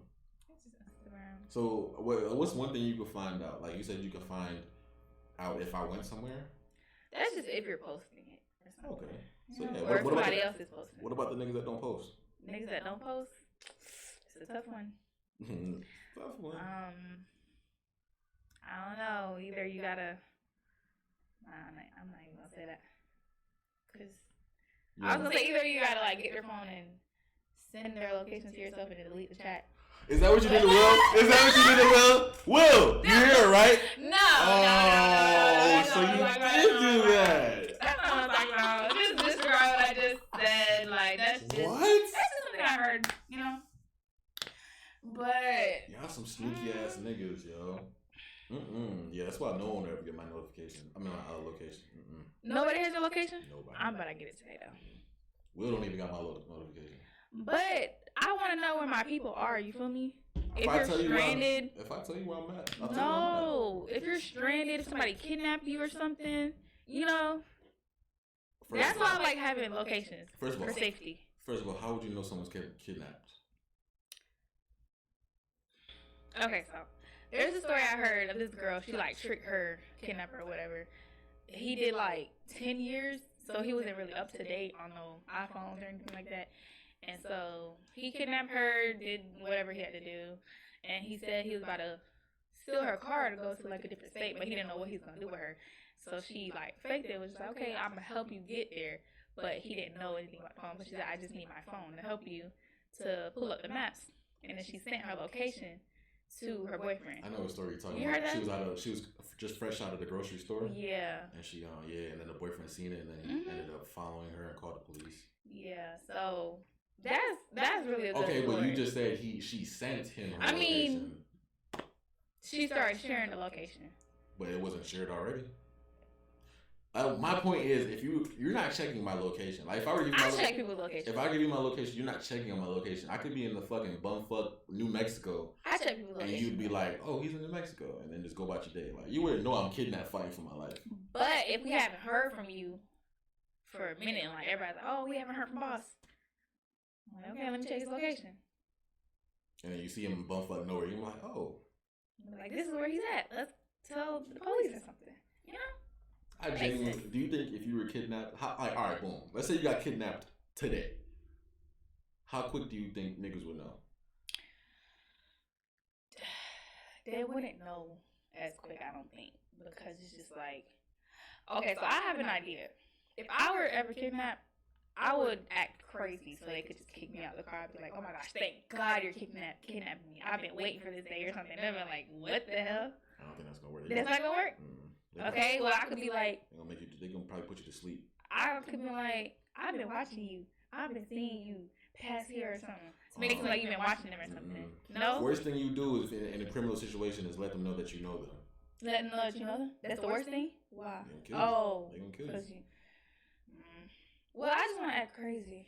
It's just Instagram. So, what's one thing you could find out? Like you said, you could find out if I went somewhere. That's just if you're posting it. Okay. So yeah. Or what somebody else is posting. What about the niggas that don't post? Niggas that don't post. It's a tough one. Tough one. I don't know. Either you gotta. I'm not even gonna say that. Cause I was gonna say either you gotta like get their phone and send their location to yourself and then delete the chat. Is that what you did to Will? Is that what you did to Will? Will, you're here, right? No. So you did do that. That's not what I'm talking about. Just disregard what I just said. Like that's just what? That's just something I heard. You know. But y'all some sneaky ass niggas, yo. Yeah, that's why no one will ever get my notification. I mean, my location. Nobody has your location? Nobody. I'm about to get it today, though. Will don't even got my notification. But I want to know where my people are. You feel me? If you're stranded. If I tell you where I'm at. No. If you're stranded, if somebody kidnapped you or something, you know. That's why I like having locations. First of all, for safety. First of all, how would you know someone's kidnapped? Okay, so. There's a story I heard of this girl. She like tricked her kidnapper or whatever. He did like 10 years, so he wasn't really up to date on no iPhones or anything like that. And so he kidnapped her, did whatever he had to do, and he said he was about to steal her car to go to like a different state, but he didn't know what he was gonna do with her. So she like faked it. Was just like, okay, I'm gonna help you get there, but he didn't know anything about the phone. But she said, I just need my phone to help you to pull up the maps, and then she sent her location to her boyfriend. I know the story you're talking about. Heard that? She was just fresh out of the grocery store. Yeah. And she and then the boyfriend seen it, and then he ended up following her and called the police. Yeah. So that's really a good okay, story. But you just said she sent him her location. Mean, she started sharing the location. But it wasn't shared already. My point is, if you're not checking my location, like if I were I check people's location. If I give you my location, you're not checking on my location. I could be in the fucking bumfuck New Mexico. I check people's location. And you'd be like, oh, he's in New Mexico, and then just go about your day. Like you wouldn't know I'm kidnapped fighting for my life. But if we haven't heard from you for a minute, and like everybody's like, oh, we haven't heard from Boss. I'm like, okay, let me check his location. And then you see him in bumfuck nowhere. You're like, oh. Like this is where he's at. Let's tell the police or something. You know. I genuinely, do you think if you were kidnapped, all right, boom. Let's say you got kidnapped today. How quick do you think niggas would know? They wouldn't know as quick, I don't think, because it's just like, okay, so I have an idea. If I were ever kidnapped, I would act crazy so they could just kick me out of the car. I'd be like, oh my gosh, thank God you're kidnapping me. I've been waiting for this day or something. They'd be like, what the hell? I don't think that's gonna work. That's not gonna work? Okay, well, I could be like, they're gonna probably put you to sleep. I could be like, I've been watching you. I've been seeing you pass here or something. To make it seem like you've been watching them or something. No? Worst thing you do is in a criminal situation is let them know that you know them. Let them know that you know them? That's the worst thing? Why? They gonna kill you. Well, I just want to act crazy.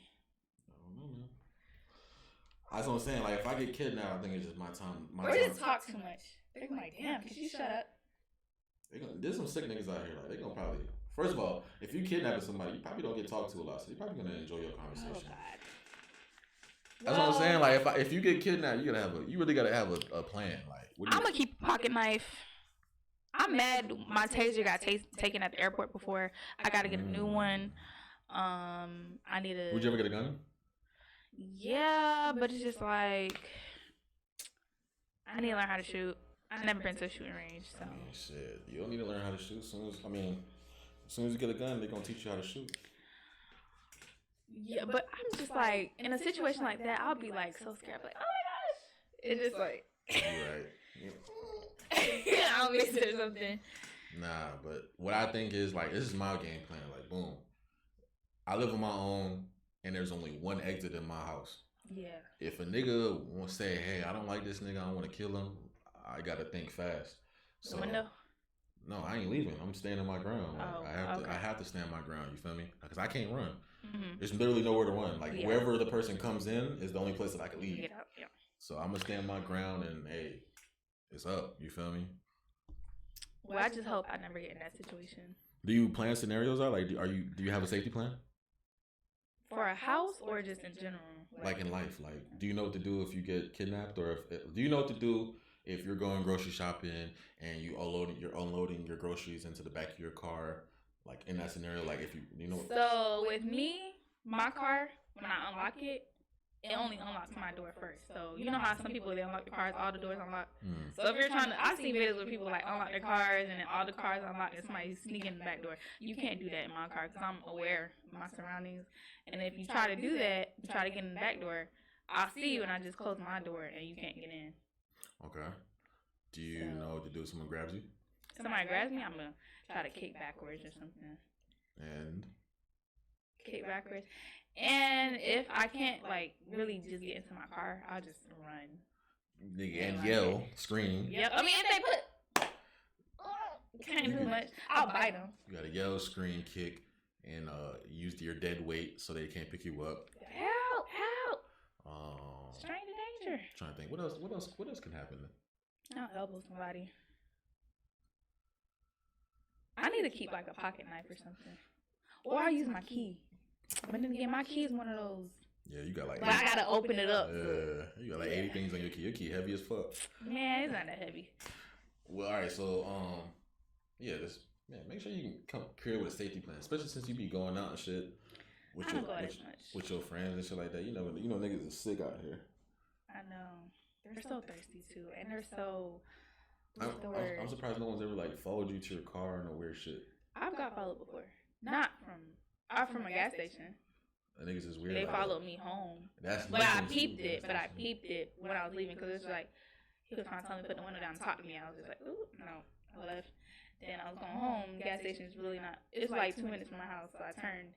I don't know, man. That's what I'm saying. Like, if I get kidnapped, I think it's just my time. Or just talk too much. They're gonna be like, damn, could you shut up? There's some sick niggas out here. Like, they gonna probably. First of all, if you kidnapping somebody, you probably don't get talked to a lot, so you're probably gonna enjoy your conversation. Oh God. That's what I'm saying. Like, if you get kidnapped, you really gotta have a plan. Like, I'm gonna keep a pocket knife. I'm mad. My taser got taken at the airport before. I gotta get a new one. I need a. Would you ever get a gun? Yeah, but it's just like I need to learn how to shoot. I've never been to a shooting range, so. I mean, shit, you don't need to learn how to shoot. As soon as you get a gun, they're gonna teach you how to shoot. Yeah, but I'm just like in a situation like that, I'll be like so scared, like, oh my gosh, it's just like. Right. I'll miss it or something. Nah, but what I think is like this is my game plan. Like, boom, I live on my own, and there's only one exit in my house. Yeah. If a nigga won't say, "Hey, I don't like this nigga. I want to kill him," I gotta think fast. So, the window. No, I ain't leaving. I'm standing my ground. Like, Oh, I have to stand my ground. You feel me? Because I can't run. Mm-hmm. There's literally nowhere to run. Like wherever the person comes in is the only place that I can leave. Get out. Yeah. So I'm gonna stand my ground and hey, it's up. You feel me? Well, I just hope I never get in that situation. Do you plan scenarios out? Like, do you have a safety plan? For a house or just in general? Like in life, like, do you know what to do if you get kidnapped, or do you know what to do if you're going grocery shopping and you're unloading your groceries into the back of your car, like in that scenario, like if you know. So with me, my car, when I unlock it, it only unlocks my door first. So you know how some people, they unlock their cars, all the doors unlock. So if you're trying to, I've seen videos where people like unlock their cars and then all the cars unlock and somebody's sneaking in the back door. You can't do that in my car because I'm aware of my surroundings. And if you try to do that, you try to get in the back door, I'll see you and I just close my door and you can't get in. Okay. Do you know what to do if someone grabs you? If somebody grabs me, I'm going to try to kick backwards or something. And? Kick backwards. And if I can't, like, really just get into my car, I'll just run. And yell, scream. Yep. I mean, if they can't do much, I'll bite them. You gotta yell, scream, kick, and use your dead weight so they can't pick you up. Help! Stranger danger. Trying to think, what else can happen? I'll elbow somebody. I need to keep, like, a pocket knife or something. Or I use my key. But then again, my key is one of those. Yeah, you got like. But I gotta open it up. Yeah, you got like 80 things on your key. Your key heavy as fuck. Man, it's not that heavy. Well, all right. So, make sure you can come clear with a safety plan, especially since you be going out and shit with your friends and shit like that. You know, niggas are sick out here. I know. They're so thirsty too, and they're so. I'm surprised no one's ever like followed you to your car and no weird shit. I've got followed before. Not from a gas station. The niggas is weird. They followed me home. But I peeped it when I was leaving because it's like he was trying to tell me to put the window down and talk to me. I was just like, ooh, no. I left. Then I was going home. The gas station is really not. It's like 2 minutes from my house, so I turned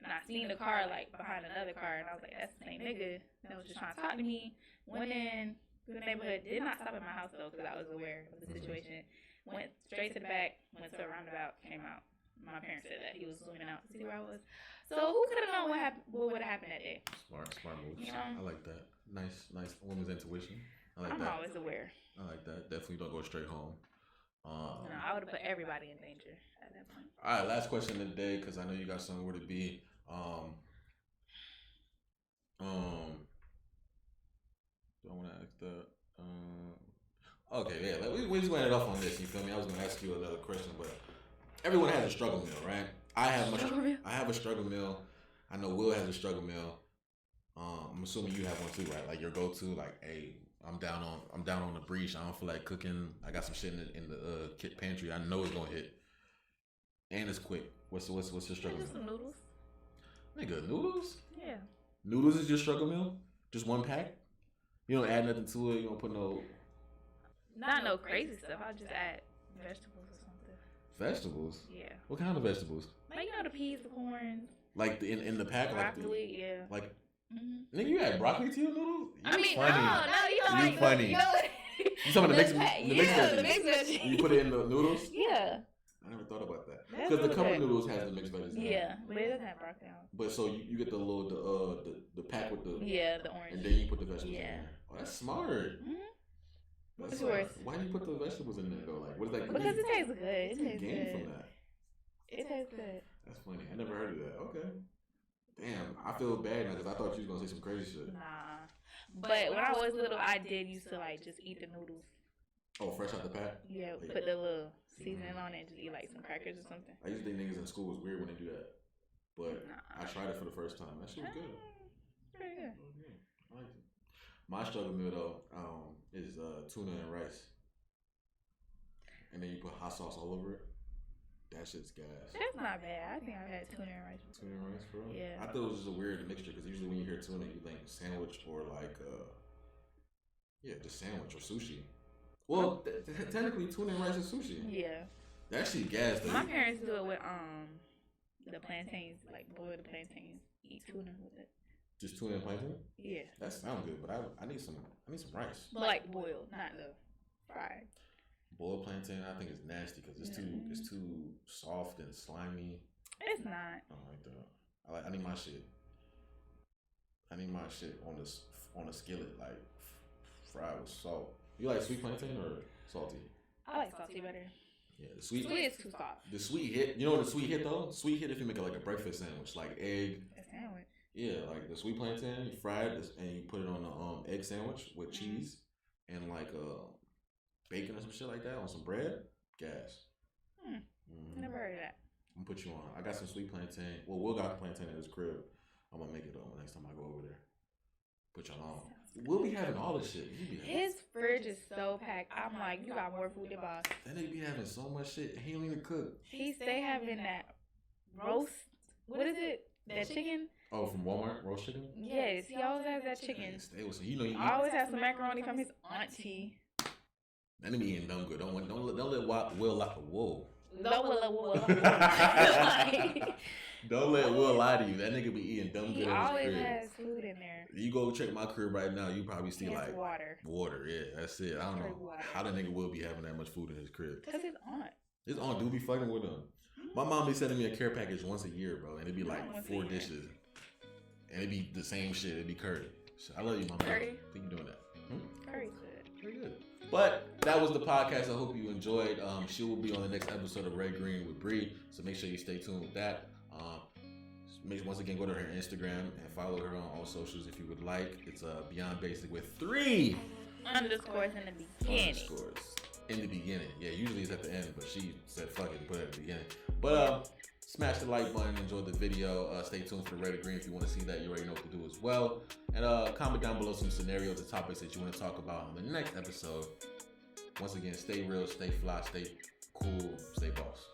and I seen the car like behind another car, and I was like, that's the same nigga that was just trying to talk to me. Went in to the neighborhood. Did not stop at my house though because I was aware of the situation. Went straight to the back. Went to a roundabout. Came out. My parents said that he was zooming out to see where I was. So who could have known what would have happened that day? Smart moves. You know? I like that. Nice woman's intuition. I'm always aware. I like that. Definitely don't go straight home. No, I would have put everybody in danger at that point. All right, last question of the day because I know you got somewhere to be. Do I want to ask that? Okay, yeah. We just went it off on this. You feel me? I was gonna ask you another question, but. Everyone has a struggle meal, right? I have a struggle meal. I know Will has a struggle meal. I'm assuming you have one too, right? Like your go-to, like, hey, I'm down on the breach. I don't feel like cooking. I got some shit in the kit pantry. I know it's gonna hit, and it's quick. What's your struggle meal? Some noodles. Nigga, noodles? Yeah. Noodles is your struggle meal? Just one pack? You don't add nothing to it. You don't put no. Not no crazy stuff. I'll just add vegetables. Vegetables? Yeah. What kind of vegetables? Like, the peas, the corn. Like in the pack? Broccoli, yeah. Like Mm-hmm. Nigga, you had broccoli to your noodles? No, you funny. You talking about the mixed veggies? You put it in the noodles? Yeah. I never thought about that. Because the cup of noodles has the mixed veggies. Yeah, but it doesn't have broccoli on. But so you get the little the pack with the the orange, and then you put the vegetables in there. Oh, that's smart. What's yours? Why do you put the vegetables in there though? Like, what is that? Because it tastes good. It tastes good. From that. It tastes good. That's funny. I never heard of that. Okay. Damn, I feel bad now because I thought you was gonna say some crazy shit. Nah, but when I was little, I did used to like just eat the noodles. Oh, fresh out the pack? Yeah, put the little seasoning on it and just eat like some crackers or something. I used to think niggas in school was weird when they do that, but I tried it for the first time. That shit was good. Pretty good. I like it. My struggle meal though is tuna and rice, and then you put hot sauce all over it. That shit's gas. That's not bad. I think I've had tuna and rice. Tuna and rice, bro? Yeah. I thought it was just a weird mixture because usually when you hear tuna, you think sandwich or like, just sandwich or sushi. Well, technically tuna and rice is sushi. Yeah. That shit gas though. My parents do it with the plantains, like boil the plantains, eat tuna with it. Just tuna and plantain? Yeah. That sounds good, but I need some rice. But like boiled, not the fried. Boiled plantain, I think it's nasty because it's too soft and slimy. It's not. I don't like that. I need my shit. On a skillet, like fried with salt. You like sweet plantain or salty? I like salty better. Yeah, the sweet is too soft. The sweet hit. You know what the sweet hit though? Sweet hit if you make it like a breakfast sandwich, like egg. A sandwich. Yeah, like the sweet plantain, you fry it and you put it on the egg sandwich with cheese and like bacon or some shit like that on some bread. Gas. Never heard of that. I'm gonna put you on. I got some sweet plantain. Well, Will got the plantain at his crib. I'm gonna make it next time I go over there. Put y'all on. We'll be having all this shit. His fridge is so packed. I'm like, you got more food than Boss. That nigga be having so much shit. He don't even cook. He stay having that roast. What is it? That chicken? Oh, from Walmart, roast chicken. Yes, he always has that chicken. He always has some macaroni from his auntie. That nigga eating dumb good. Don't let Will lie. Whoa. Don't let Will lie to you. That nigga be eating dumb good. He always has food in there. You go check my crib right now, you probably see like water. Water, yeah, that's it. I don't know how the nigga will be having that much food in his crib. Cause his aunt. His aunt do be fucking with him. My mom be sending me a care package once a year, bro, and it'd be like 4 dishes, and it'd be the same shit. It'd be curry. So I love you, mama. Curry. I think you doing that. Curry's good. Pretty good. But that was the podcast. I hope you enjoyed. She will be on the next episode of Red Green with Bree, so make sure you stay tuned with that. Once again, go to her Instagram and follow her on all socials if you would like. It's Beyond Basic with 3 underscores in the beginning. Underscores in the beginning. Yeah, usually it's at the end, but she said fuck it and put it at the beginning. But smash the like button, enjoy the video. Stay tuned for Red or Green if you want to see that. You already know what to do as well. And comment down below some scenarios and topics that you want to talk about on the next episode. Once again, stay real, stay fly, stay cool, stay boss.